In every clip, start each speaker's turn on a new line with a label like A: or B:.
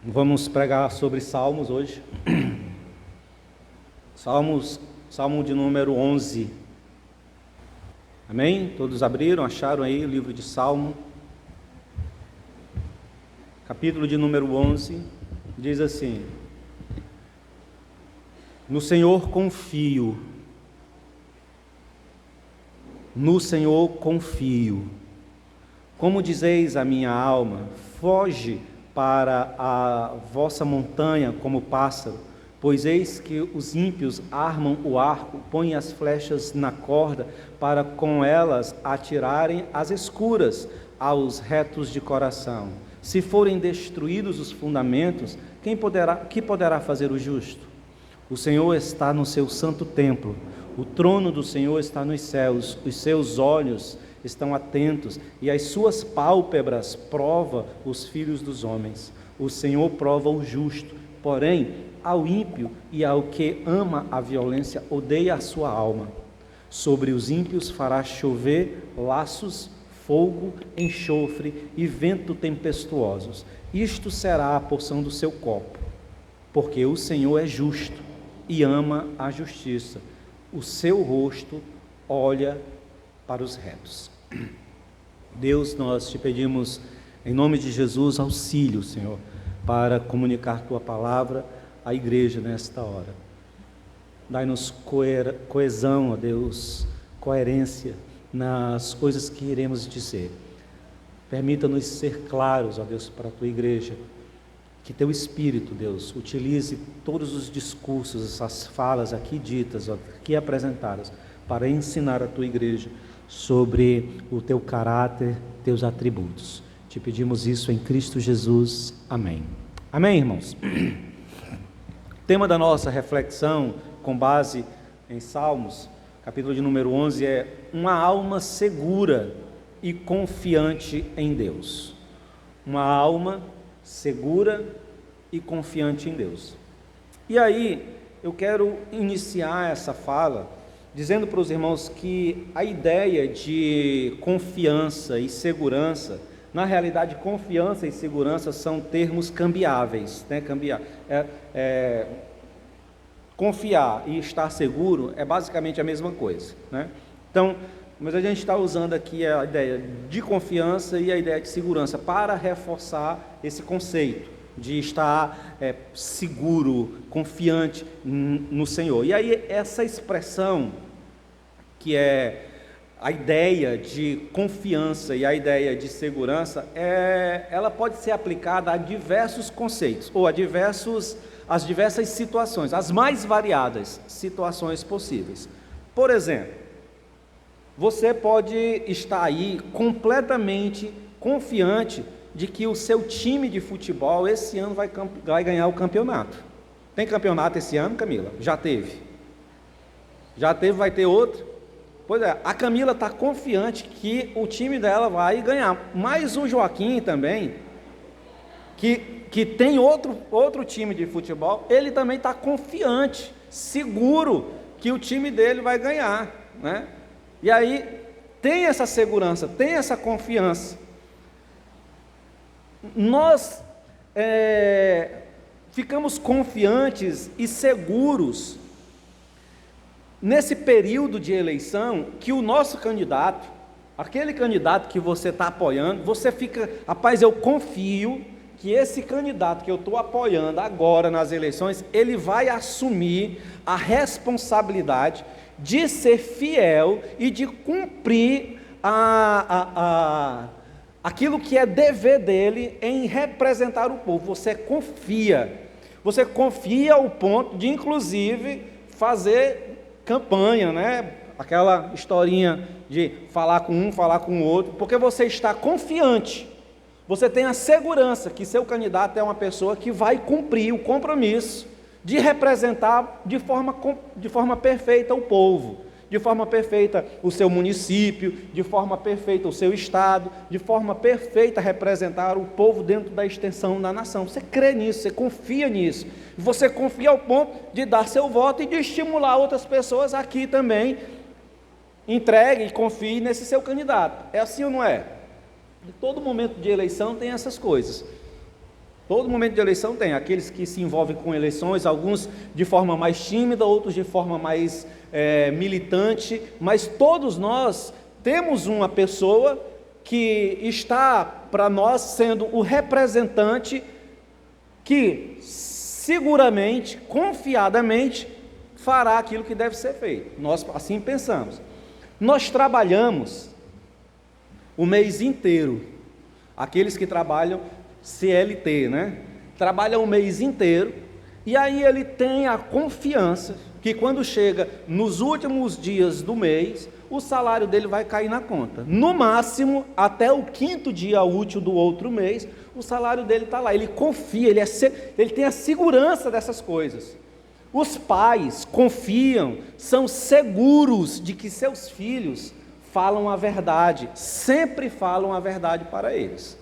A: Vamos pregar sobre Salmos hoje. Salmo de número 11. Amém? Todos abriram, acharam aí o livro de Salmo? Capítulo de número 11, diz assim: No Senhor confio, no Senhor confio. Como dizeis a minha alma, foge para a vossa montanha como pássaro, pois eis que os ímpios armam o arco, põem as flechas na corda, para com elas atirarem as escuras aos retos de coração. Se forem destruídos os fundamentos, que poderá fazer o justo? O Senhor está no seu santo templo, o trono do Senhor está nos céus, os seus olhos estão atentos, e as suas pálpebras prova os filhos dos homens. O Senhor prova o justo, porém ao ímpio e ao que ama a violência odeia a sua alma. Sobre os ímpios fará chover laços, fogo, enxofre e vento tempestuosos. Isto será a porção do seu copo, porque o Senhor é justo e ama a justiça. O seu rosto olha para os retos. Deus, nós te pedimos, em nome de Jesus, auxílio, Senhor, para comunicar Tua palavra à igreja nesta hora. Dai-nos coesão, ó Deus, coerência nas coisas que iremos dizer. Permita-nos ser claros, ó Deus, para a Tua igreja. Que Teu Espírito, Deus, utilize todos os discursos, essas falas aqui ditas, aqui apresentadas, para ensinar a Tua igreja sobre o Teu caráter, Teus atributos. Te pedimos isso em Cristo Jesus. Amém. Amém, irmãos? O tema da nossa reflexão, com base em Salmos, capítulo de número 11, é uma alma segura e confiante em Deus. Uma alma segura e confiante em Deus. E aí, eu quero iniciar essa fala dizendo para os irmãos que a ideia de confiança e segurança, na realidade, confiança e segurança são termos cambiáveis, né? Confiar e estar seguro é basicamente a mesma coisa, né? Então, mas a gente está usando aqui a ideia de confiança e a ideia de segurança para reforçar esse conceito de estar seguro, confiante no Senhor. E aí essa expressão, que é a ideia de confiança e a ideia de segurança, ela pode ser aplicada a diversos conceitos, ou às diversas situações, as mais variadas situações possíveis. Por exemplo, você pode estar aí completamente confiante de que o seu time de futebol esse ano vai ganhar o campeonato. Tem campeonato esse ano, Camila? Já teve. Já teve, vai ter outro? Pois é, a Camila está confiante que o time dela vai ganhar. Mas o Joaquim também, que tem outro time de futebol, ele também está confiante, seguro que o time dele vai ganhar, né? E aí tem essa segurança, tem essa confiança. Nós ficamos confiantes e seguros nesse período de eleição que o nosso candidato, aquele candidato que você está apoiando, você fica, rapaz, eu confio que esse candidato que eu estou apoiando agora nas eleições, ele vai assumir a responsabilidade de ser fiel e de cumprir aquilo que é dever dele em representar o povo. Você confia ao ponto de, inclusive, fazer campanha, né? Aquela historinha de falar com um, falar com o outro, porque você está confiante, você tem a segurança que seu candidato é uma pessoa que vai cumprir o compromisso de representar de forma perfeita o povo, de forma perfeita o seu município, de forma perfeita o seu estado, de forma perfeita representar o povo dentro da extensão da nação. Você crê nisso, você confia nisso, você confia ao ponto de dar seu voto e de estimular outras pessoas aqui também, entregue e confie nesse seu candidato. É assim ou não é? Em todo momento de eleição tem essas coisas. Todo momento de eleição tem aqueles que se envolvem com eleições, alguns de forma mais tímida, outros de forma mais militante, mas todos nós temos uma pessoa que está para nós sendo o representante que seguramente, confiadamente, fará aquilo que deve ser feito. Nós assim pensamos. Nós trabalhamos o mês inteiro, aqueles que trabalham CLT, né? Trabalham o mês inteiro, e aí ele tem a confiança que quando chega nos últimos dias do mês, o salário dele vai cair na conta. No máximo, até o 5º dia útil do outro mês, o salário dele está lá. Ele confia, ele tem a segurança dessas coisas. Os pais confiam, são seguros de que seus filhos falam a verdade, sempre falam a verdade para eles.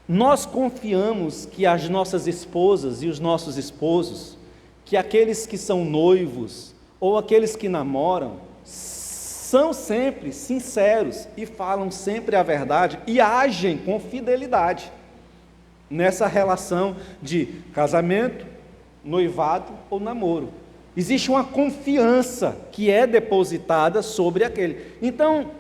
A: Nós confiamos que as nossas esposas e os nossos esposos, que aqueles que são noivos ou aqueles que namoram, são sempre sinceros e falam sempre a verdade e agem com fidelidade nessa relação de casamento, noivado ou namoro. Existe uma confiança que é depositada sobre aquele. Então,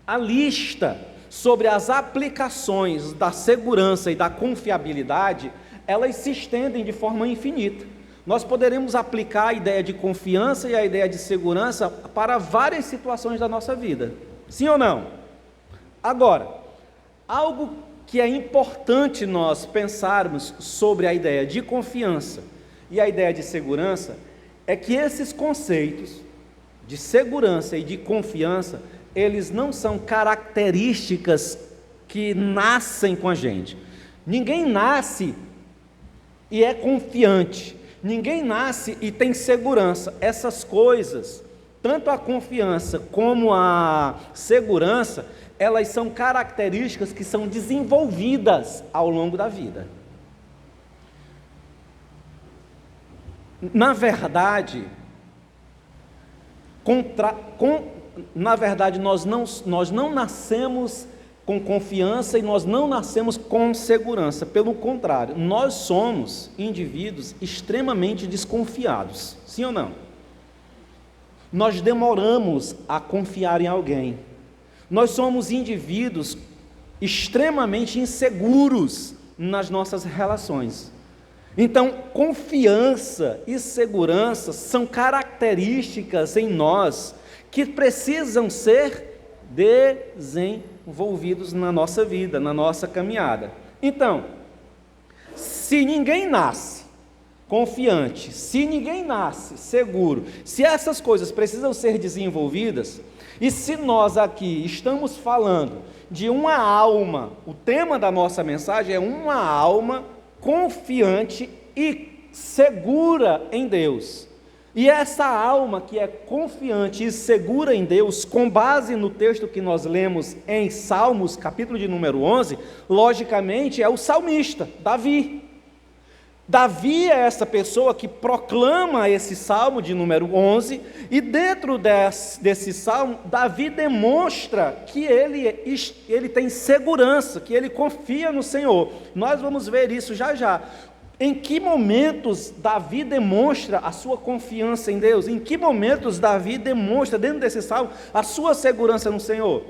A: a lista sobre as aplicações da segurança e da confiabilidade, elas se estendem de forma infinita. Nós poderemos aplicar a ideia de confiança e a ideia de segurança para várias situações da nossa vida. Sim ou não? Agora, algo que é importante nós pensarmos sobre a ideia de confiança e a ideia de segurança é que esses conceitos de segurança e de confiança, eles não são características que nascem com a gente. Ninguém nasce e é confiante, ninguém nasce e tem segurança. Essas coisas, tanto a confiança como a segurança, elas são características que são desenvolvidas ao longo da vida. Na verdade, nós não nascemos com confiança e nós não nascemos com segurança. Pelo contrário, nós somos indivíduos extremamente desconfiados. Sim ou não? Nós demoramos a confiar em alguém. Nós somos indivíduos extremamente inseguros nas nossas relações. Então, confiança e segurança são características em nós que precisam ser desenvolvidos na nossa vida, na nossa caminhada. Então, se ninguém nasce confiante, se ninguém nasce seguro, se essas coisas precisam ser desenvolvidas, e se nós aqui estamos falando de uma alma, o tema da nossa mensagem é uma alma confiante e segura em Deus. E essa alma que é confiante e segura em Deus, com base no texto que nós lemos em Salmos, capítulo de número 11, logicamente é o salmista, Davi. Davi é essa pessoa que proclama esse salmo de número 11, e dentro desse salmo, Davi demonstra que ele tem segurança, que ele confia no Senhor. Nós vamos ver isso já já. Em que momentos Davi demonstra a sua confiança em Deus? Em que momentos Davi demonstra, dentro desse salmo, a sua segurança no Senhor?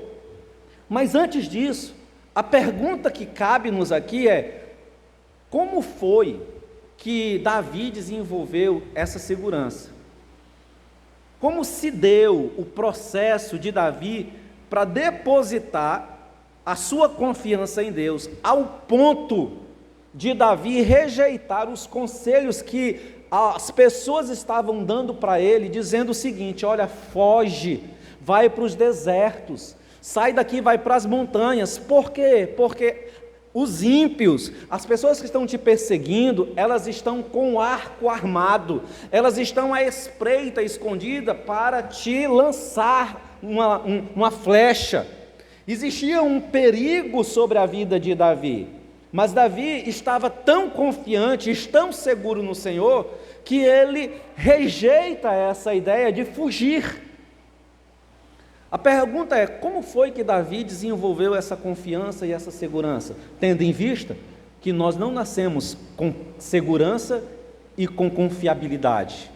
A: Mas antes disso, a pergunta que cabe-nos aqui é: como foi que Davi desenvolveu essa segurança? Como se deu o processo de Davi para depositar a sua confiança em Deus, ao ponto de Davi rejeitar os conselhos que as pessoas estavam dando para ele, dizendo o seguinte: olha, foge, vai para os desertos, sai daqui, vai para as montanhas. Por quê? Porque os ímpios, as pessoas que estão te perseguindo, elas estão com o arco armado, elas estão à espreita, escondida, para te lançar uma flecha. Existia um perigo sobre a vida de Davi, mas Davi estava tão confiante, tão seguro no Senhor, que ele rejeita essa ideia de fugir. A pergunta é: como foi que Davi desenvolveu essa confiança e essa segurança? Tendo em vista que nós não nascemos com segurança e com confiabilidade,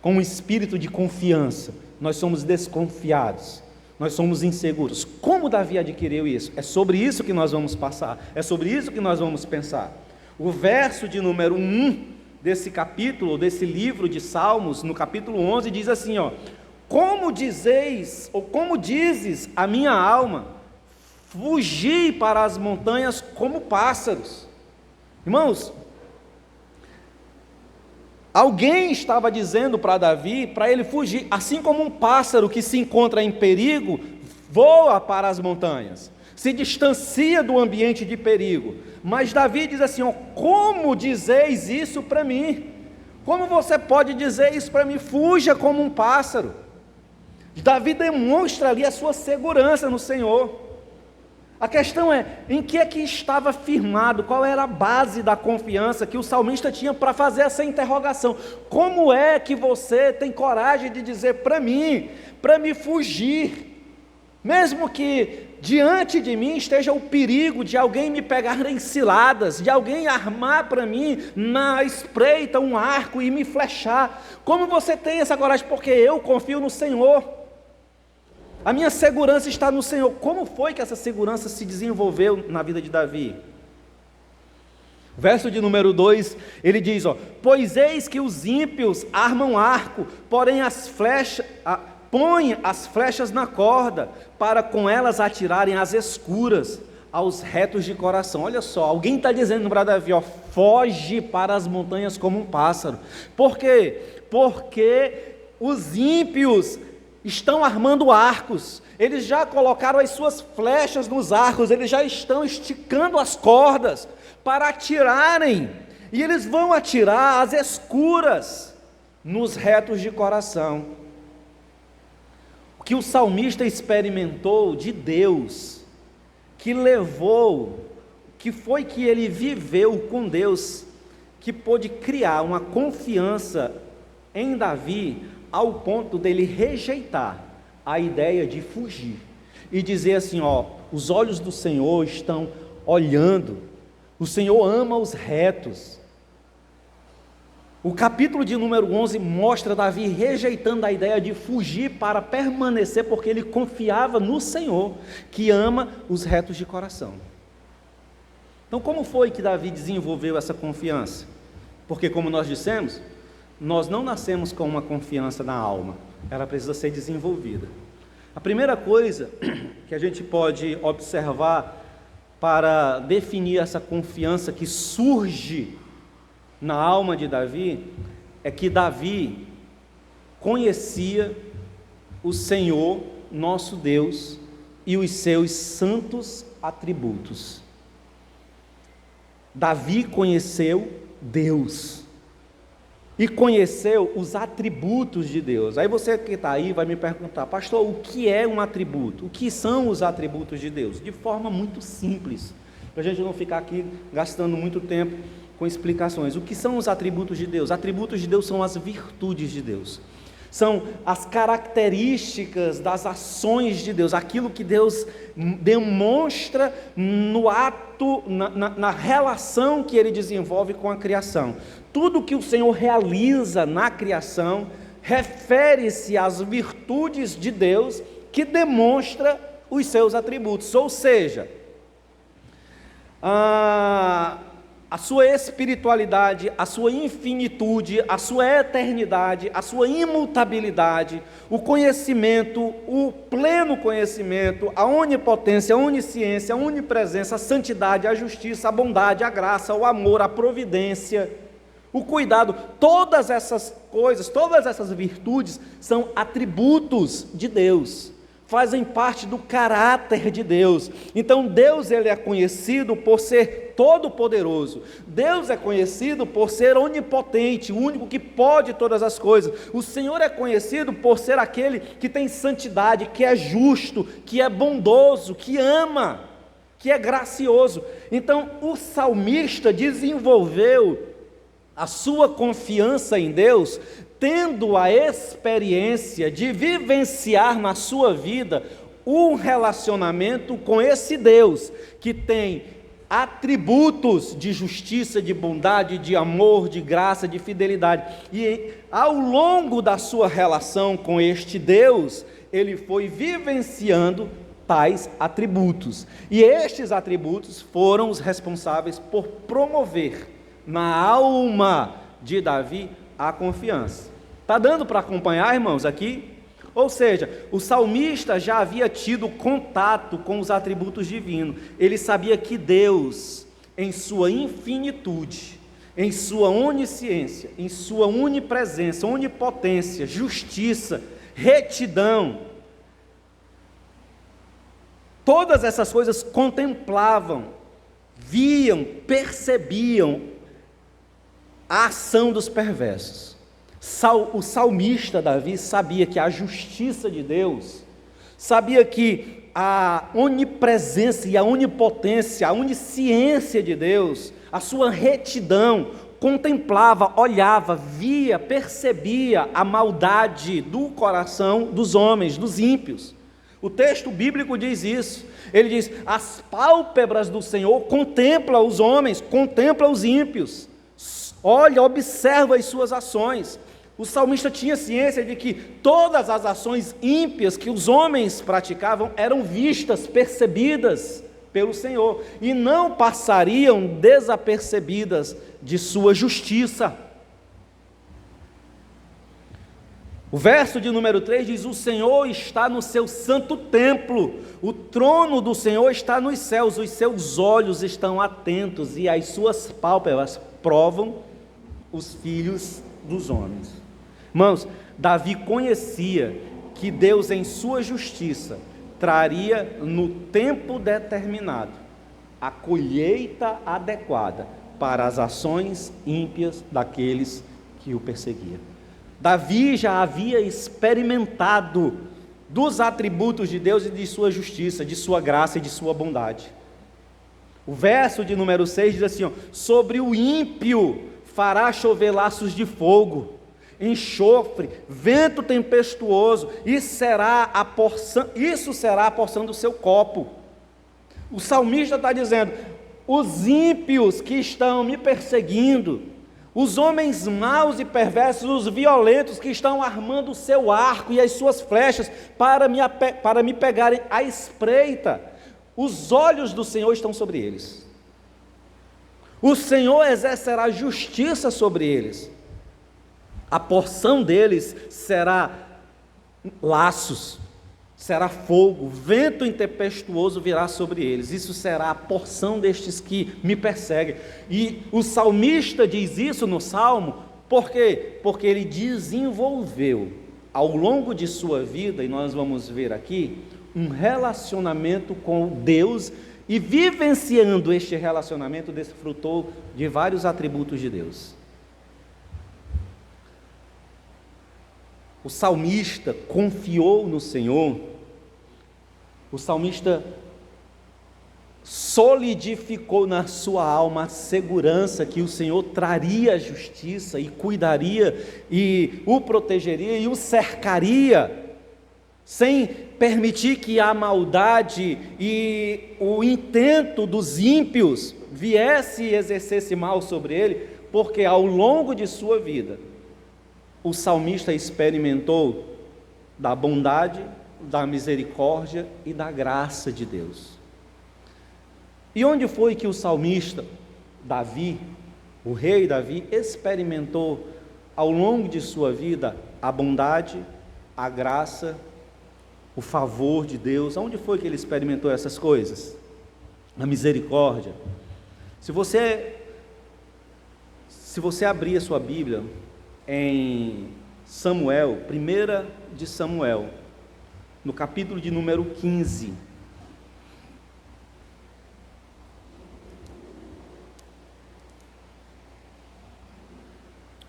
A: com um espírito de confiança, nós somos desconfiados, nós somos inseguros. Como Davi adquiriu isso? É sobre isso que nós vamos passar, é sobre isso que nós vamos pensar. O verso de número 1 desse capítulo, desse livro de Salmos, no capítulo 11, diz assim, ó: como dizeis, ou como dizes a minha alma, fugi para as montanhas como pássaros. Irmãos, alguém estava dizendo para Davi, para ele fugir, assim como um pássaro que se encontra em perigo, voa para as montanhas, se distancia do ambiente de perigo. Mas Davi diz assim, ó: como dizeis isso para mim? Como você pode dizer isso para mim? Fuja como um pássaro. Davi demonstra ali a sua segurança no Senhor. A questão é, em que é que estava firmado, qual era a base da confiança que o salmista tinha para fazer essa interrogação? Como é que você tem coragem de dizer para mim fugir, mesmo que diante de mim esteja o perigo de alguém me pegar em ciladas, de alguém armar para mim na espreita um arco e me flechar? Como você tem essa coragem? Porque eu confio no Senhor. A minha segurança está no Senhor. Como foi que essa segurança se desenvolveu na vida de Davi? Verso de número 2, ele diz, ó: pois eis que os ímpios armam arco, porém põem as flechas na corda, para com elas atirarem as escuras aos retos de coração. Olha só, alguém está dizendo para Davi, ó: foge para as montanhas como um pássaro. Por quê? Porque os ímpios estão armando arcos, eles já colocaram as suas flechas nos arcos, eles já estão esticando as cordas para atirarem, e eles vão atirar as escuras nos retos de coração. O que o salmista experimentou de Deus, que foi que ele viveu com Deus, que pôde criar uma confiança em Davi, ao ponto dele rejeitar a ideia de fugir e dizer assim, ó: os olhos do Senhor estão olhando, o Senhor ama os retos. O capítulo de número 11 mostra Davi rejeitando a ideia de fugir para permanecer, porque ele confiava no Senhor, que ama os retos de coração. Então, como foi que Davi desenvolveu essa confiança? Porque, como nós dissemos, nós não nascemos com uma confiança na alma, ela precisa ser desenvolvida. A primeira coisa que a gente pode observar para definir essa confiança que surge na alma de Davi, é que Davi conhecia o Senhor, nosso Deus, e os seus santos atributos. Davi conheceu Deus e conheceu os atributos de Deus. Aí você que está aí vai me perguntar: pastor, o que é um atributo? O que são os atributos de Deus? De forma muito simples, para a gente não ficar aqui gastando muito tempo com explicações. O que são os atributos de Deus? Atributos de Deus são as virtudes de Deus, são as características das ações de Deus, aquilo que Deus demonstra no ato, na relação que Ele desenvolve com a criação. Tudo que o Senhor realiza na criação refere-se às virtudes de Deus, que demonstra os seus atributos, ou seja, a sua espiritualidade, a sua infinitude, a sua eternidade, a sua imutabilidade, o conhecimento, o pleno conhecimento, a onipotência, a onisciência, a onipresença, a santidade, a justiça, a bondade, a graça, o amor, a providência, o cuidado. Todas essas coisas, todas essas virtudes são atributos de Deus, fazem parte do caráter de Deus. Então Deus, ele é conhecido por ser todo-poderoso, Deus é conhecido por ser onipotente, o único que pode todas as coisas. O Senhor é conhecido por ser aquele que tem santidade, que é justo, que é bondoso, que ama, que é gracioso. Então o salmista desenvolveu a sua confiança em Deus, tendo a experiência de vivenciar na sua vida um relacionamento com esse Deus, que tem atributos de justiça, de bondade, de amor, de graça, de fidelidade. E ao longo da sua relação com este Deus, ele foi vivenciando tais atributos. E estes atributos foram os responsáveis por promover na alma de Davi a confiança. Está dando para acompanhar, irmãos, aqui? Ou seja, o salmista já havia tido contato com os atributos divinos. Ele sabia que Deus, em sua infinitude, em sua onisciência, em sua onipresença, onipotência, justiça, retidão, todas essas coisas contemplavam, viam, percebiam a ação dos perversos. O salmista Davi sabia que a justiça de Deus, sabia que a onipresença e a onipotência, a onisciência de Deus, a sua retidão, contemplava, olhava, via, percebia a maldade do coração dos homens, dos ímpios. O texto bíblico diz isso. Ele diz: as pálpebras do Senhor contemplam os homens, contemplam os ímpios. Olha, observa as suas ações. O salmista tinha ciência de que todas as ações ímpias que os homens praticavam eram vistas, percebidas pelo Senhor, e não passariam desapercebidas de sua justiça. O verso de número 3 diz: o Senhor está no seu santo templo, o trono do Senhor está nos céus, os seus olhos estão atentos e as suas pálpebras provam os filhos dos homens. Irmãos, Davi conhecia que Deus, em sua justiça, traria no tempo determinado a colheita adequada para as ações ímpias daqueles que o perseguiam. Davi já havia experimentado dos atributos de Deus e de sua justiça, de sua graça e de sua bondade. O verso de número 6 diz assim: sobre o ímpio fará chover laços de fogo, enxofre, vento tempestuoso, isso será a porção do seu copo. O salmista está dizendo: os ímpios que estão me perseguindo, os homens maus e perversos, os violentos que estão armando o seu arco e as suas flechas para me pegarem à espreita, os olhos do Senhor estão sobre eles. O Senhor exercerá justiça sobre eles. A porção deles será laços, será fogo, vento tempestuoso virá sobre eles. Isso será a porção destes que me perseguem. E o salmista diz isso no Salmo, por quê? Porque ele desenvolveu ao longo de sua vida, e nós vamos ver aqui, um relacionamento com Deus, e vivenciando este relacionamento, desfrutou de vários atributos de Deus. O salmista confiou no Senhor, o salmista solidificou na sua alma a segurança que o Senhor traria a justiça e cuidaria e o protegeria e o cercaria, sem permitir que a maldade e o intento dos ímpios viesse e exercesse mal sobre ele, porque ao longo de sua vida, o salmista experimentou da bondade, da misericórdia e da graça de Deus. E onde foi que o salmista Davi, o rei Davi, experimentou ao longo de sua vida a bondade, a graça, o favor de Deus? Onde foi que ele experimentou essas coisas? A misericórdia. Se você abrir a sua Bíblia em Samuel, 1 de Samuel, no capítulo de número 15,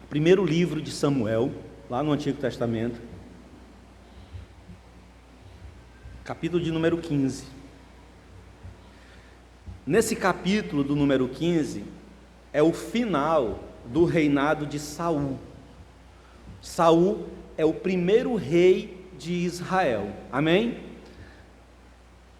A: primeiro livro de Samuel, lá no Antigo Testamento, capítulo de número 15. Nesse capítulo do número 15, é o final do reinado de Saul. Saul é o primeiro rei de Israel. Amém?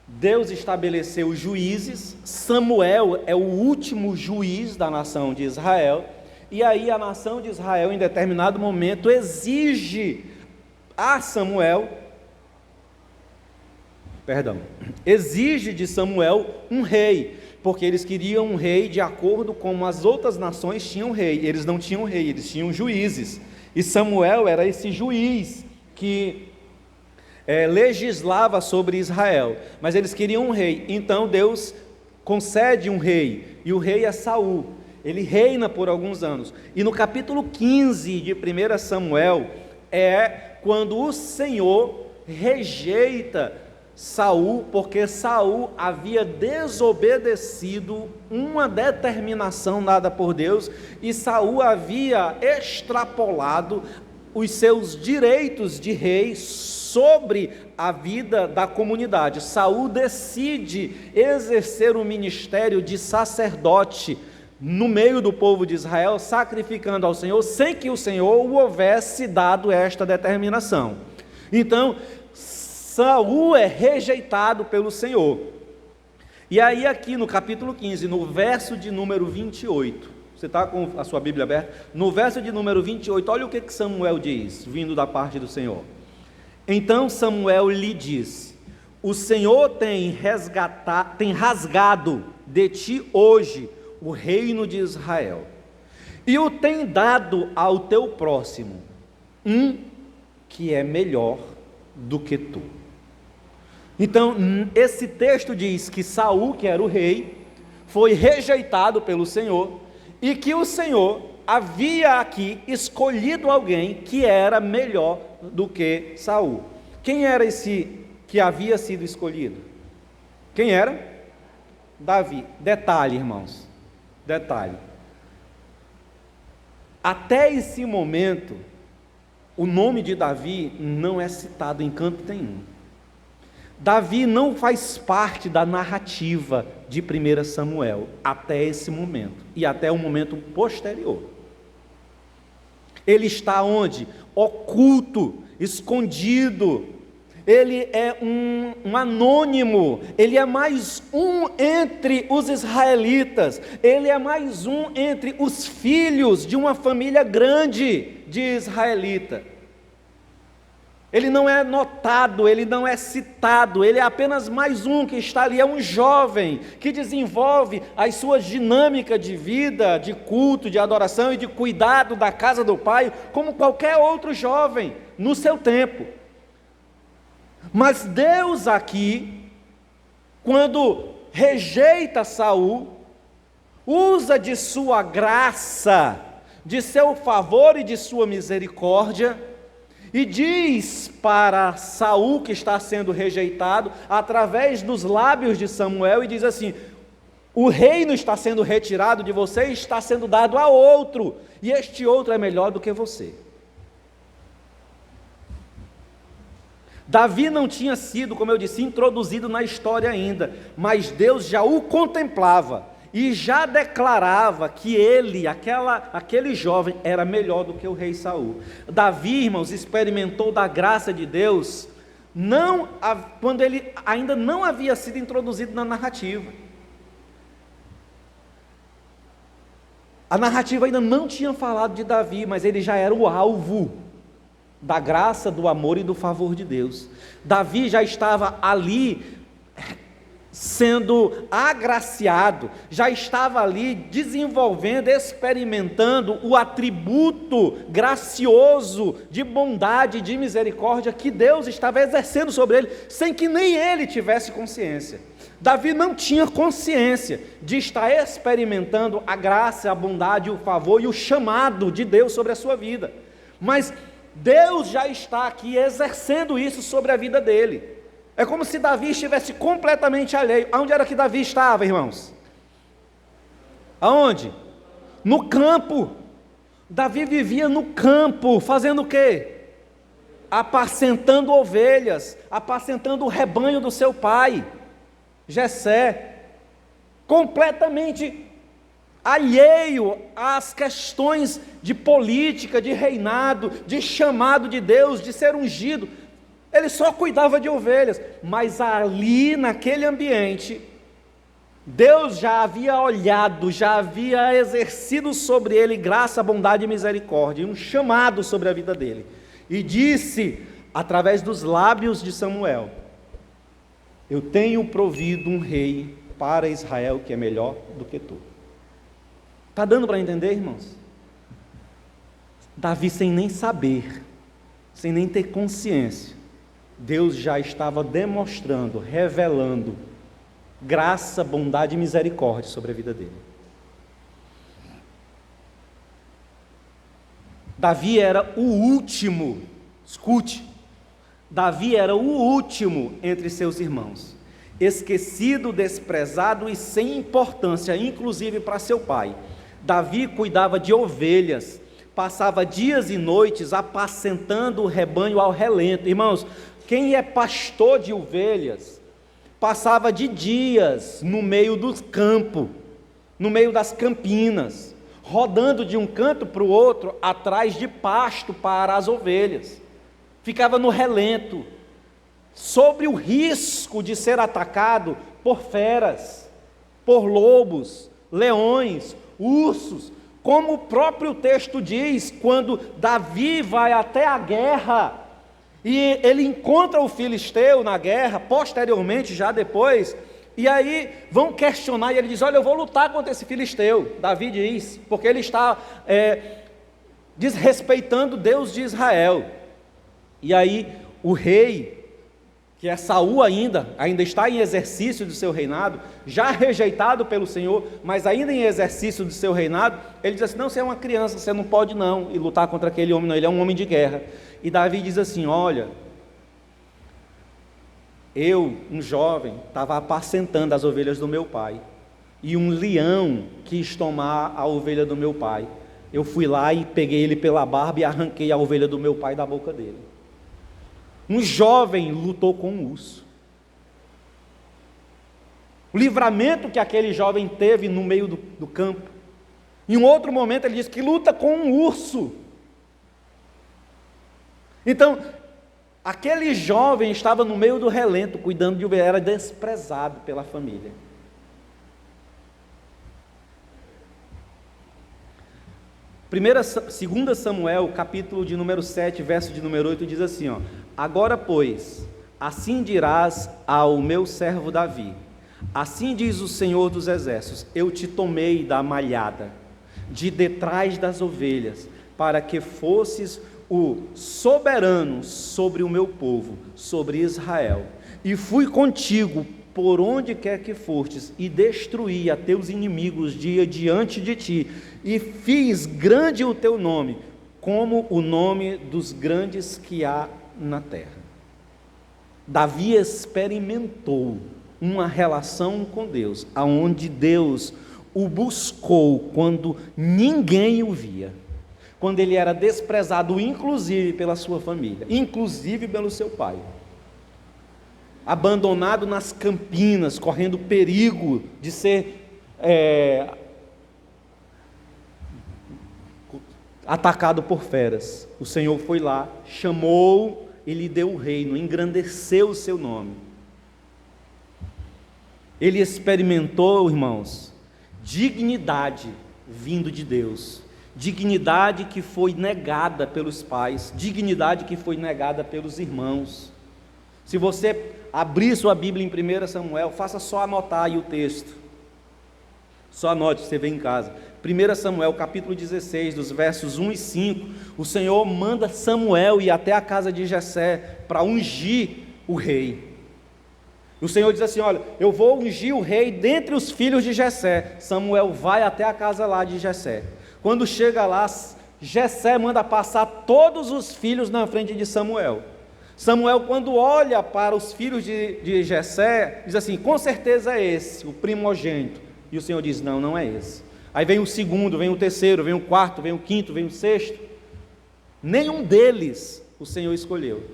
A: Deus estabeleceu juízes, Samuel é o último juiz da nação de Israel, e aí a nação de Israel, em determinado momento, exige de Samuel um rei, porque eles queriam um rei de acordo com as outras nações tinham rei. Eles não tinham rei, eles tinham juízes, e Samuel era esse juiz que legislava sobre Israel, mas eles queriam um rei. Então Deus concede um rei, e o rei é Saul. Ele reina por alguns anos, e no capítulo 15 de 1 Samuel é quando o Senhor rejeita Saul, porque Saul havia desobedecido uma determinação dada por Deus, e Saul havia extrapolado os seus direitos de rei sobre a vida da comunidade. Saul decide exercer o ministério de sacerdote no meio do povo de Israel, sacrificando ao Senhor, sem que o Senhor o houvesse dado esta determinação. Então, Saul é rejeitado pelo Senhor. E aí aqui no capítulo 15, no verso de número 28, você está com a sua Bíblia aberta? No verso de número 28, olha o que Samuel diz, vindo da parte do Senhor. Então Samuel lhe diz: o Senhor tem rasgado de ti hoje o reino de Israel, e o tem dado ao teu próximo, um que é melhor do que tu. Então, esse texto diz que Saul, que era o rei, foi rejeitado pelo Senhor, e que o Senhor havia aqui escolhido alguém que era melhor do que Saul. Quem era esse que havia sido escolhido? Quem era? Davi. Detalhe, irmãos, detalhe. Até esse momento, o nome de Davi não é citado em canto nenhum. Davi não faz parte da narrativa de 1 Samuel, até esse momento, e até o momento posterior. Ele está onde? Oculto, escondido. Ele é um anônimo, ele é mais um entre os israelitas, ele é mais um entre os filhos de uma família grande de israelita. Ele não é notado, ele não é citado, ele é apenas mais um que está ali, é um jovem que desenvolve as suas dinâmicas de vida, de culto, de adoração e de cuidado da casa do pai, como qualquer outro jovem no seu tempo. Mas Deus aqui, quando rejeita Saul, usa de sua graça, de seu favor e de sua misericórdia, e diz para Saul, que está sendo rejeitado, através dos lábios de Samuel, e diz assim: o reino está sendo retirado de você e está sendo dado a outro, e este outro é melhor do que você. Davi não tinha sido, como eu disse, introduzido na história ainda, mas Deus já o contemplava e já declarava que ele, aquele jovem, era melhor do que o rei Saul. Davi, irmãos, experimentou da graça de Deus quando ele ainda não havia sido introduzido na narrativa. A narrativa ainda não tinha falado de Davi, mas ele já era o alvo da graça, do amor e do favor de Deus. Davi já estava ali sendo agraciado, já estava ali desenvolvendo, experimentando o atributo gracioso de bondade e de misericórdia que Deus estava exercendo sobre ele, sem que nem ele tivesse consciência. Davi não tinha consciência de estar experimentando a graça, a bondade, o favor e o chamado de Deus sobre a sua vida, mas Deus já está aqui exercendo isso sobre a vida dele. É como se Davi estivesse completamente alheio. Aonde era que Davi estava, irmãos? Aonde? No campo. Davi vivia no campo, fazendo o quê? Apacentando ovelhas, apacentando o rebanho do seu pai, Jessé, completamente alheio às questões de política, de reinado, de chamado de Deus, de ser ungido. Ele só cuidava de ovelhas, mas ali naquele ambiente, Deus já havia olhado, já havia exercido sobre ele graça, bondade e misericórdia, e um chamado sobre a vida dele, e disse, através dos lábios de Samuel: eu tenho provido um rei para Israel que é melhor do que tu. Está dando para entender, irmãos? Davi, sem nem saber, sem nem ter consciência, Deus já estava demonstrando, revelando graça, bondade e misericórdia sobre a vida dele. Davi era o último, escute, Davi era o último entre seus irmãos, esquecido, desprezado e sem importância, inclusive para seu pai. Davi cuidava de ovelhas, passava dias e noites apacentando o rebanho ao relento. Irmãos, quem é pastor de ovelhas, passava de dias no meio do campo, no meio das campinas, rodando de um canto para o outro, atrás de pasto para as ovelhas. Ficava no relento, sobre o risco de ser atacado por feras, por lobos, leões, ursos, como o próprio texto diz, quando Davi vai até a guerra, e ele encontra o filisteu na guerra, posteriormente, já depois, e aí vão questionar, e ele diz: olha, eu vou lutar contra esse filisteu. Davi diz, porque ele está desrespeitando Deus de Israel. E aí o rei, que é Saul ainda está em exercício do seu reinado, já rejeitado pelo Senhor, mas ainda em exercício do seu reinado, ele diz assim: não, você é uma criança, você não pode não ir lutar contra aquele homem, não, ele é um homem de guerra. E Davi diz assim: olha, eu, um jovem, estava apacentando as ovelhas do meu pai, e um leão quis tomar a ovelha do meu pai. Eu fui lá e peguei ele pela barba e arranquei a ovelha do meu pai da boca dele. Um jovem lutou com um urso. O livramento que aquele jovem teve no meio do campo. Em um outro momento ele diz que luta com um urso. Então, aquele jovem estava no meio do relento, cuidando de ovelha, era desprezado pela família. Segunda Samuel, capítulo de número 7, verso de número 8, diz assim, ó: agora, pois, assim dirás ao meu servo Davi: assim diz o Senhor dos Exércitos, eu te tomei da malhada, de detrás das ovelhas, para que fosses o soberano sobre o meu povo, sobre Israel, e fui contigo por onde quer que fostes, e destruí a teus inimigos diante de ti, e fiz grande o teu nome, como o nome dos grandes que há na terra. Davi experimentou uma relação com Deus, aonde Deus o buscou quando ninguém o via, quando ele era desprezado, inclusive pela sua família, inclusive pelo seu pai, abandonado nas campinas, correndo perigo de ser atacado por feras. O Senhor foi lá, chamou e lhe deu o reino, engrandeceu o seu nome. Ele experimentou, irmãos, dignidade vindo de Deus, dignidade que foi negada pelos pais, dignidade que foi negada pelos irmãos. Se você abrir sua Bíblia em 1 Samuel, faça só anotar aí o texto, só anote, você vê em casa. 1 Samuel, capítulo 16, dos versos 1 e 5, o Senhor manda Samuel ir até a casa de Jessé para ungir o rei. O Senhor diz assim: olha, eu vou ungir o rei dentre os filhos de Jessé. Samuel vai até a casa lá de Jessé. Quando chega lá, Jessé manda passar todos os filhos na frente de Samuel. Samuel, quando olha para os filhos de Jessé, diz assim: com certeza é esse, o primogênito. E o Senhor diz: não, não é esse. Aí vem o segundo, vem o terceiro, vem o quarto, vem o quinto, vem o sexto. Nenhum deles o Senhor escolheu.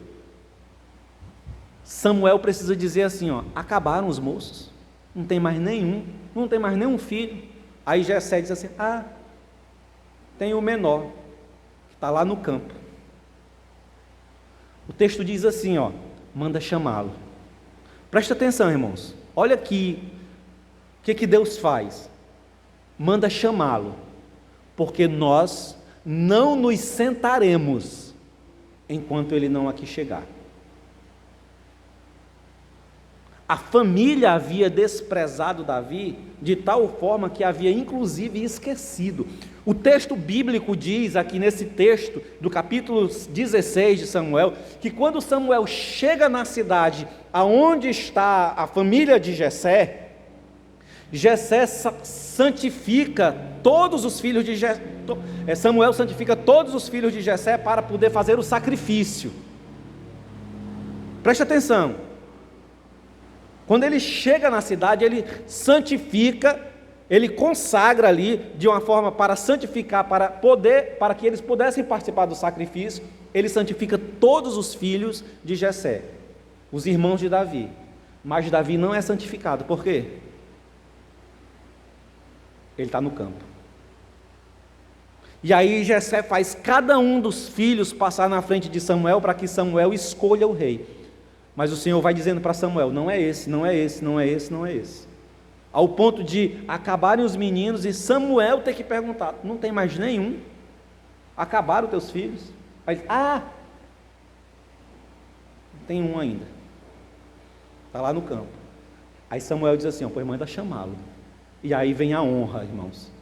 A: Samuel precisa dizer assim, ó: acabaram os moços, não tem mais nenhum, não tem mais nenhum filho. Aí Jessé diz assim: tem o menor, que está lá no campo. O texto diz assim, manda chamá-lo. Presta atenção, irmãos. Olha aqui, o que Deus faz? Manda chamá-lo, porque nós não nos sentaremos enquanto ele não aqui chegar. A família havia desprezado Davi de tal forma que havia inclusive esquecido. O texto bíblico diz aqui nesse texto do capítulo 16 de Samuel, que quando Samuel chega na cidade aonde está a família de Jessé, Jessé santifica todos os filhos de Jessé, Samuel santifica todos os filhos de Jessé para poder fazer o sacrifício. Preste atenção. Quando ele chega na cidade, ele santifica, ele consagra ali de uma forma para santificar, para que eles pudessem participar do sacrifício. Ele santifica todos os filhos de Jessé, os irmãos de Davi. Mas Davi não é santificado. Por quê? Ele está no campo. E aí Jessé faz cada um dos filhos passar na frente de Samuel para que Samuel escolha o rei. Mas o Senhor vai dizendo para Samuel: não é esse, não é esse, não é esse, não é esse. Ao ponto de acabarem os meninos e Samuel ter que perguntar: não tem mais nenhum? Acabaram teus filhos? Aí ele: tem um ainda, está lá no campo. Aí Samuel diz assim: pois manda chamá-lo. E aí vem a honra, irmãos,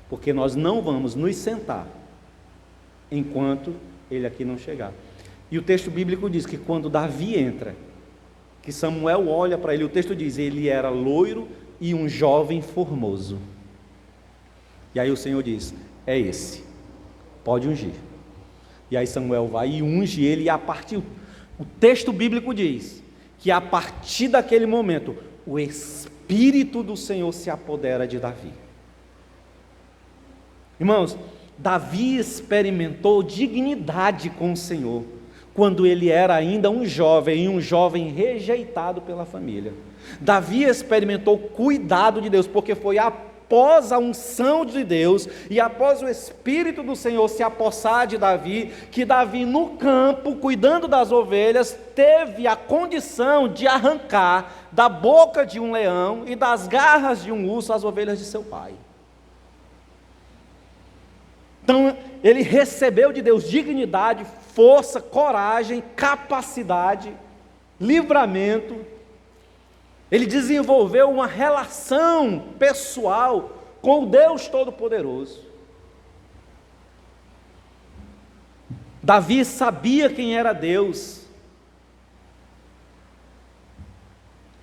A: porque nós não vamos nos sentar enquanto ele aqui não chegar. E o texto bíblico diz que quando Davi entra, que Samuel olha para ele, o texto diz: ele era loiro e um jovem formoso. E aí o Senhor diz: é esse, pode ungir. E aí Samuel vai e unge ele, e a partir, o texto bíblico diz que a partir daquele momento, o Espírito do Senhor se apodera de Davi. Irmãos, Davi experimentou dignidade com o Senhor quando ele era ainda um jovem rejeitado pela família. Davi experimentou cuidado de Deus, porque foi após a unção de Deus e após o Espírito do Senhor se apossar de Davi, que Davi no campo, cuidando das ovelhas, teve a condição de arrancar da boca de um leão e das garras de um urso as ovelhas de seu pai. Então ele recebeu de Deus dignidade, força, coragem, capacidade, livramento. Ele desenvolveu uma relação pessoal com o Deus Todo-Poderoso. Davi sabia quem era Deus.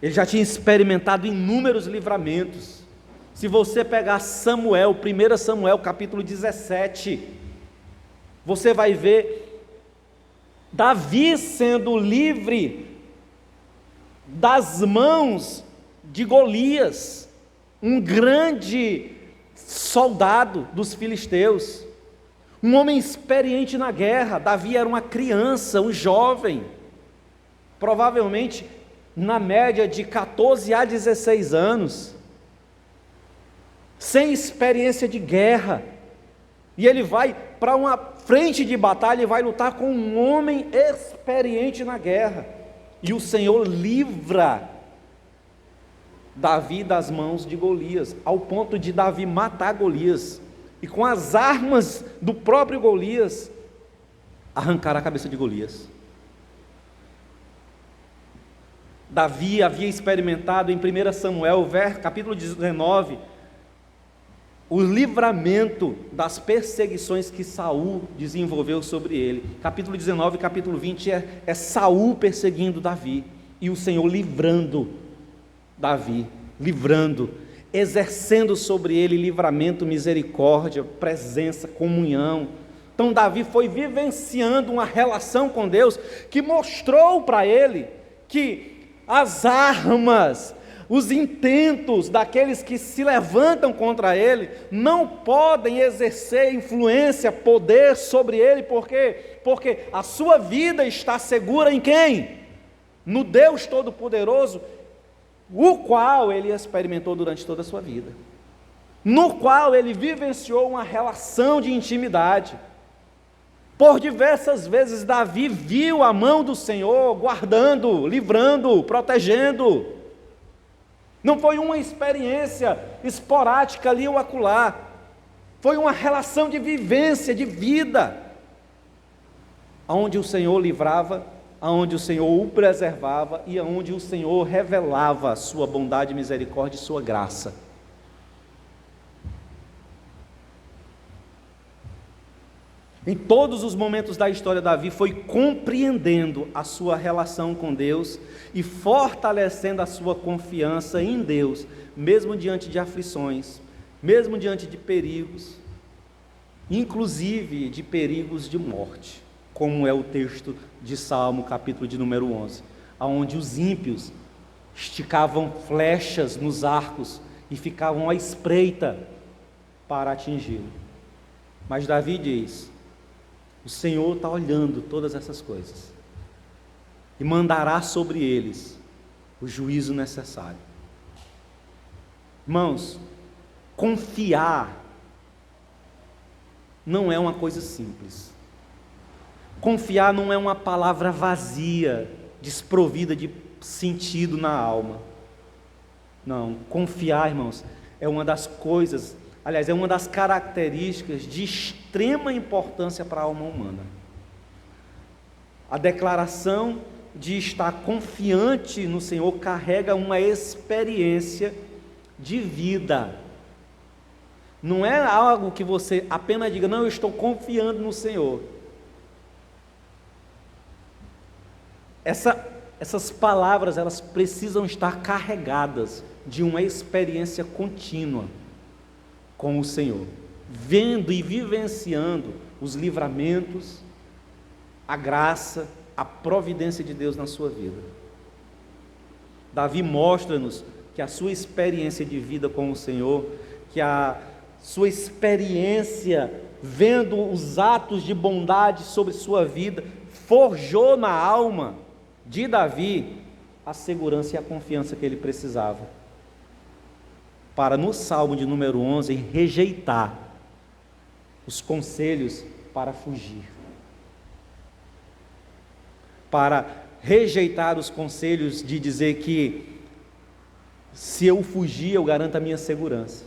A: Ele já tinha experimentado inúmeros livramentos. Se você pegar Samuel, 1 Samuel capítulo 17, você vai ver Davi sendo livre das mãos de Golias, um grande soldado dos filisteus, um homem experiente na guerra. Davi era uma criança, um jovem, provavelmente na média de 14 a 16 anos, sem experiência de guerra, e ele vai para uma frente de batalha e vai lutar com um homem experiente na guerra, e o Senhor livra Davi das mãos de Golias, ao ponto de Davi matar Golias, e com as armas do próprio Golias, arrancar a cabeça de Golias. Davi havia experimentado em 1 Samuel, capítulo 19, o livramento das perseguições que Saul desenvolveu sobre ele. Capítulo 19 e capítulo 20 é Saul perseguindo Davi, e o Senhor livrando Davi, exercendo sobre ele livramento, misericórdia, presença, comunhão. Então Davi foi vivenciando uma relação com Deus que mostrou para ele que as armas, os intentos daqueles que se levantam contra ele não podem exercer influência, poder sobre ele. Por quê? Porque a sua vida está segura em quem? No Deus Todo-Poderoso, o qual ele experimentou durante toda a sua vida. no qual ele vivenciou uma relação de intimidade. Por diversas vezes Davi viu a mão do Senhor guardando, livrando, protegendo. Não foi uma experiência esporádica ali ou acolá. Foi uma relação de vivência, de vida, onde o Senhor livrava, onde o Senhor o preservava e onde o Senhor revelava a sua bondade, misericórdia e sua graça. Em todos os momentos da história, Davi foi compreendendo a sua relação com Deus e fortalecendo a sua confiança em Deus, mesmo diante de aflições, mesmo diante de perigos, inclusive de perigos de morte, como é o texto de Salmo, capítulo de número 11, onde os ímpios esticavam flechas nos arcos e ficavam à espreita para atingi-lo. Mas Davi diz: o Senhor está olhando todas essas coisas e mandará sobre eles o juízo necessário. Irmãos, confiar não é uma coisa simples. Confiar não é uma palavra vazia, desprovida de sentido na alma. Não, confiar, irmãos, é uma das coisas, aliás, é uma das características de extrema importância para a alma humana. A declaração de estar confiante no Senhor carrega uma experiência de vida. Não é algo que você apenas diga: não, eu estou confiando no Senhor. Essas palavras, elas precisam estar carregadas de uma experiência contínua com o Senhor, vendo e vivenciando os livramentos, a graça, a providência de Deus na sua vida. Davi mostra-nos que a sua experiência de vida com o Senhor, que a sua experiência vendo os atos de bondade sobre sua vida, forjou na alma de Davi a segurança e a confiança que ele precisava para, no Salmo de número 11, rejeitar os conselhos para fugir, para rejeitar os conselhos de dizer que se eu fugir eu garanto a minha segurança,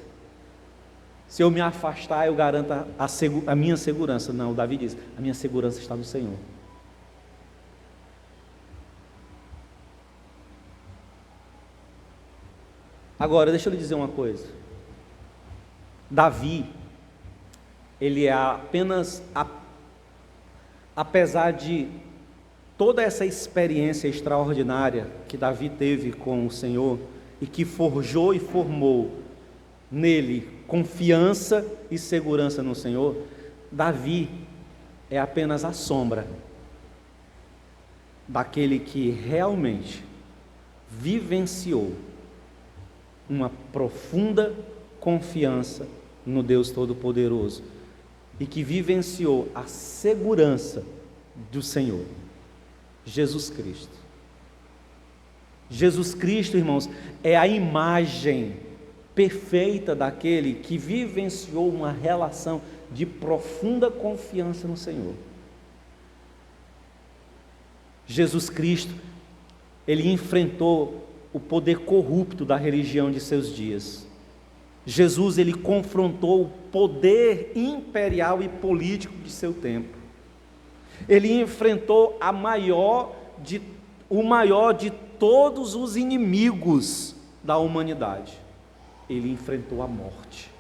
A: se eu me afastar eu garanto a minha segurança. Não, Davi diz: a minha segurança está no Senhor. Agora, deixa eu lhe dizer uma coisa. Davi, ele é apenas, apesar de toda essa experiência extraordinária que Davi teve com o Senhor, e que forjou e formou nele confiança e segurança no Senhor, Davi é apenas a sombra daquele que realmente vivenciou uma profunda confiança no Deus Todo-Poderoso e que vivenciou a segurança do Senhor, Jesus Cristo. Jesus Cristo, irmãos, é a imagem perfeita daquele que vivenciou uma relação de profunda confiança no Senhor. Jesus Cristo, ele enfrentou o poder corrupto da religião de seus dias. Jesus, ele confrontou o poder imperial e político de seu tempo. Ele enfrentou o maior de todos os inimigos da humanidade. Ele enfrentou a morte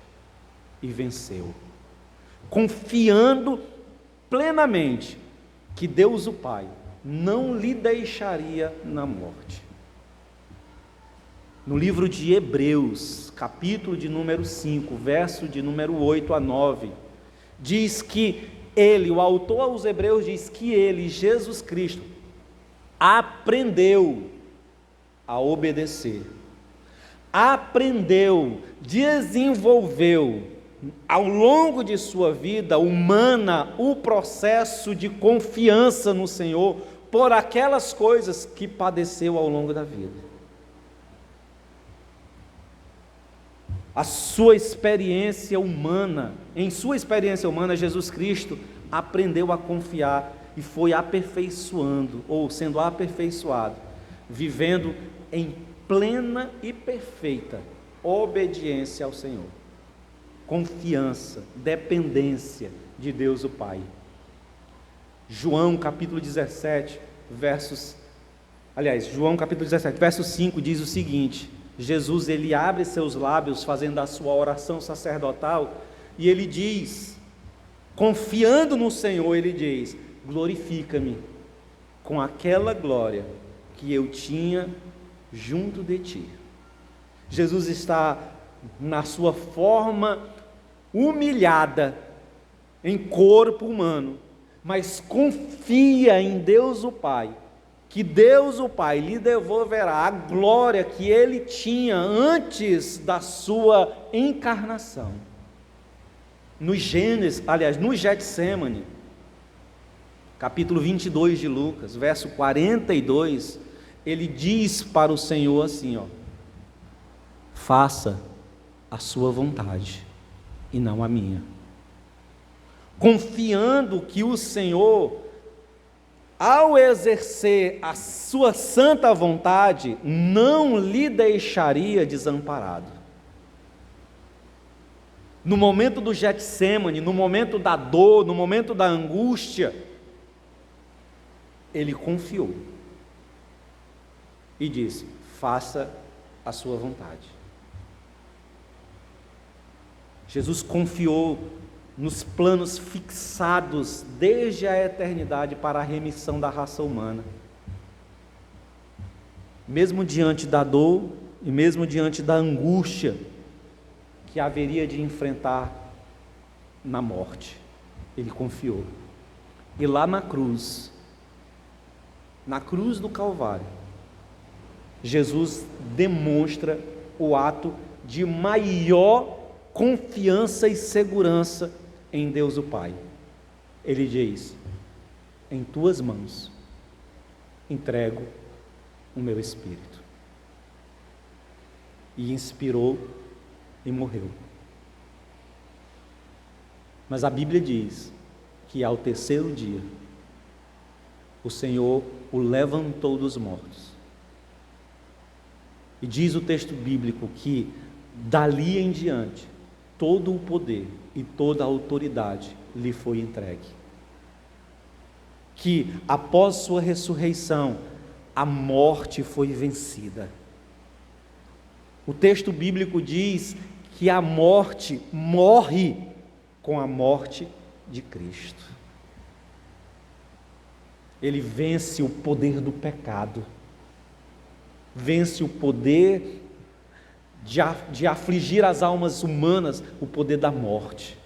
A: e venceu, confiando plenamente que Deus o Pai não lhe deixaria na morte. No livro de Hebreus, capítulo de número 5, verso de número 8 a 9, diz que ele, o autor aos Hebreus diz que ele, Jesus Cristo, aprendeu a obedecer, aprendeu, desenvolveu ao longo de sua vida humana o processo de confiança no Senhor por aquelas coisas que padeceu ao longo da vida. A sua experiência humana, em sua experiência humana, Jesus Cristo aprendeu a confiar e foi aperfeiçoando, ou sendo aperfeiçoado, vivendo em plena e perfeita obediência ao Senhor. Confiança, dependência de Deus o Pai. João capítulo 17, João capítulo 17, verso 5 diz o seguinte: Jesus, ele abre seus lábios fazendo a sua oração sacerdotal, e ele diz, confiando no Senhor, ele diz: glorifica-me com aquela glória que eu tinha junto de ti. Jesus está na sua forma humilhada, em corpo humano, mas confia em Deus o Pai, que Deus o Pai lhe devolverá a glória que ele tinha antes da sua encarnação. No Getsêmani, capítulo 22 de Lucas, verso 42, ele diz para o Senhor assim, faça a sua vontade e não a minha. Confiando que o Senhor, ao exercer a sua santa vontade, não lhe deixaria desamparado. No momento do Getsêmani, no momento da dor, no momento da angústia, ele confiou e disse: faça a sua vontade. Jesus confiou nos planos fixados desde a eternidade para a remissão da raça humana. Mesmo diante da dor e mesmo diante da angústia que haveria de enfrentar na morte, ele confiou. E lá na cruz do Calvário, Jesus demonstra o ato de maior confiança e segurança em Deus o Pai. Ele diz: em tuas mãos entrego o meu espírito. E inspirou e morreu. Mas a Bíblia diz que ao terceiro dia o Senhor o levantou dos mortos. E diz o texto bíblico que dali em diante todo o poder e toda a autoridade lhe foi entregue. Que após sua ressurreição, a morte foi vencida. O texto bíblico diz que a morte morre com a morte de Cristo. Ele vence o poder do pecado, vence o poder de afligir as almas humanas, o poder da morte,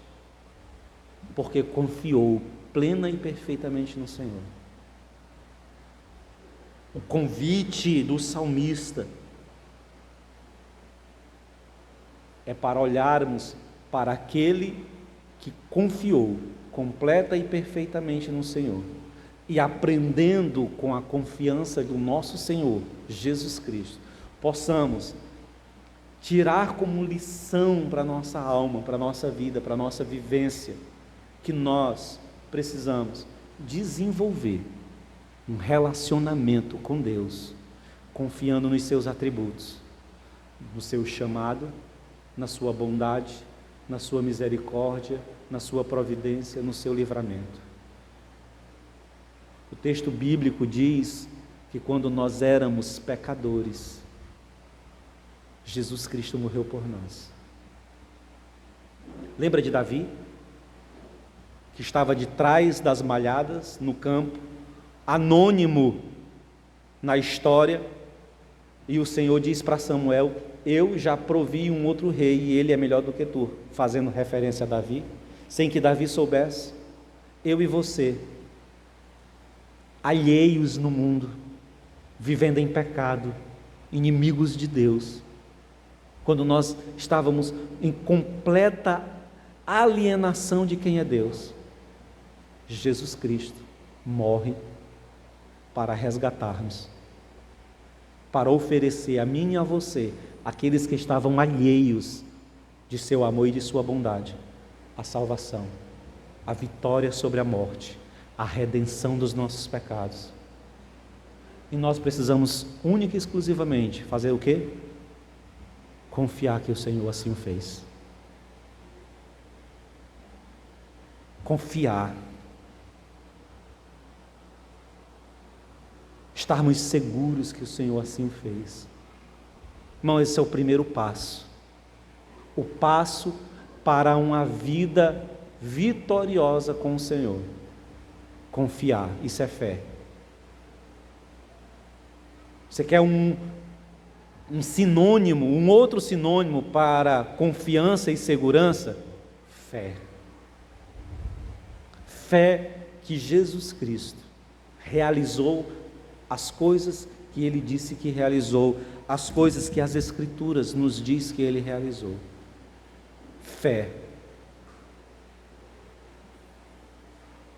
A: porque confiou plena e perfeitamente no Senhor. O convite do salmista é para olharmos para aquele que confiou completa e perfeitamente no Senhor, e aprendendo com a confiança do nosso Senhor Jesus Cristo, possamos tirar como lição para a nossa alma, para a nossa vida, para a nossa vivência, que nós precisamos desenvolver um relacionamento com Deus, confiando nos seus atributos, no seu chamado, na sua bondade, na sua misericórdia, na sua providência, no seu livramento. O texto bíblico diz que quando nós éramos pecadores, Jesus Cristo morreu por nós. Lembra de Davi? Que estava de trás das malhadas, no campo, anônimo na história, e o Senhor diz para Samuel: eu já provi um outro rei e ele é melhor do que tu, fazendo referência a Davi, sem que Davi soubesse. Eu e você, alheios no mundo, vivendo em pecado, inimigos de Deus, quando nós estávamos em completa alienação de quem é Deus, Jesus Cristo morre para resgatar-nos, para oferecer a mim e a você, aqueles que estavam alheios de seu amor e de sua bondade, a salvação, a vitória sobre a morte, a redenção dos nossos pecados. E nós precisamos única e exclusivamente fazer o quê? Confiar que o Senhor assim o fez. Confiar. Estarmos seguros que o Senhor assim o fez. Irmão, esse é o primeiro passo. O passo para uma vida vitoriosa com o Senhor. Confiar, isso é fé. Você quer um sinônimo, um outro sinônimo para confiança e segurança? Fé. Fé que Jesus Cristo realizou as coisas que Ele disse que realizou, as coisas que as Escrituras nos diz que Ele realizou. Fé.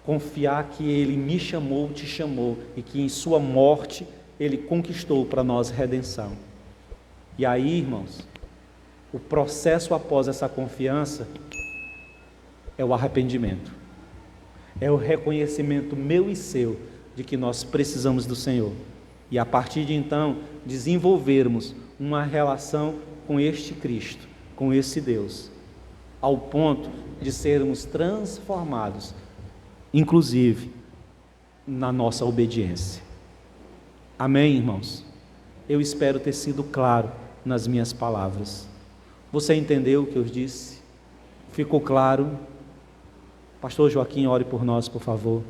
A: Confiar que Ele me chamou, te chamou, e que em sua morte Ele conquistou para nós redenção. E aí, irmãos, o processo após essa confiança é o arrependimento. É o reconhecimento meu e seu de que nós precisamos do Senhor. E a partir de então, desenvolvermos uma relação com este Cristo, com esse Deus, ao ponto de sermos transformados, inclusive, na nossa obediência. Amém, irmãos? Eu espero ter sido claro nas minhas palavras. Você entendeu o que eu disse? Ficou claro? Pastor Joaquim, ore por nós, por favor.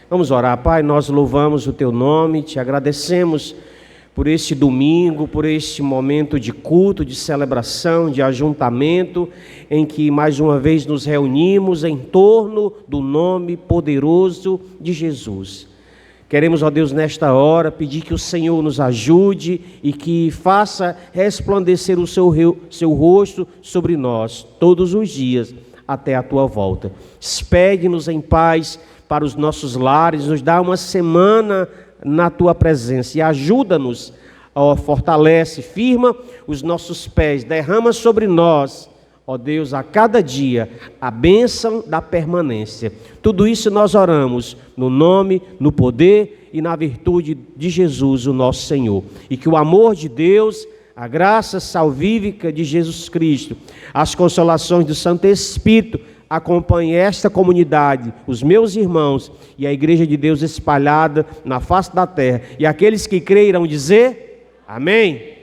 B: Vamos orar. Pai, nós louvamos o Teu nome, Te agradecemos por este domingo, por este momento de culto, de celebração, de ajuntamento, em que mais uma vez nos reunimos em torno do nome poderoso de Jesus. Queremos, ó Deus, nesta hora, pedir que o Senhor nos ajude e que faça resplandecer o seu rosto sobre nós todos os dias até a Tua volta. Expede-nos em paz para os nossos lares, nos dá uma semana na Tua presença e ajuda-nos, ó, fortalece, firma os nossos pés, derrama sobre nós, ó Deus, a cada dia, a bênção da permanência. Tudo isso nós oramos no nome, no poder e na virtude de Jesus, o nosso Senhor. E que o amor de Deus, a graça salvífica de Jesus Cristo, as consolações do Santo Espírito, acompanhe esta comunidade, os meus irmãos e a Igreja de Deus espalhada na face da terra. E aqueles que creem irão dizer: amém.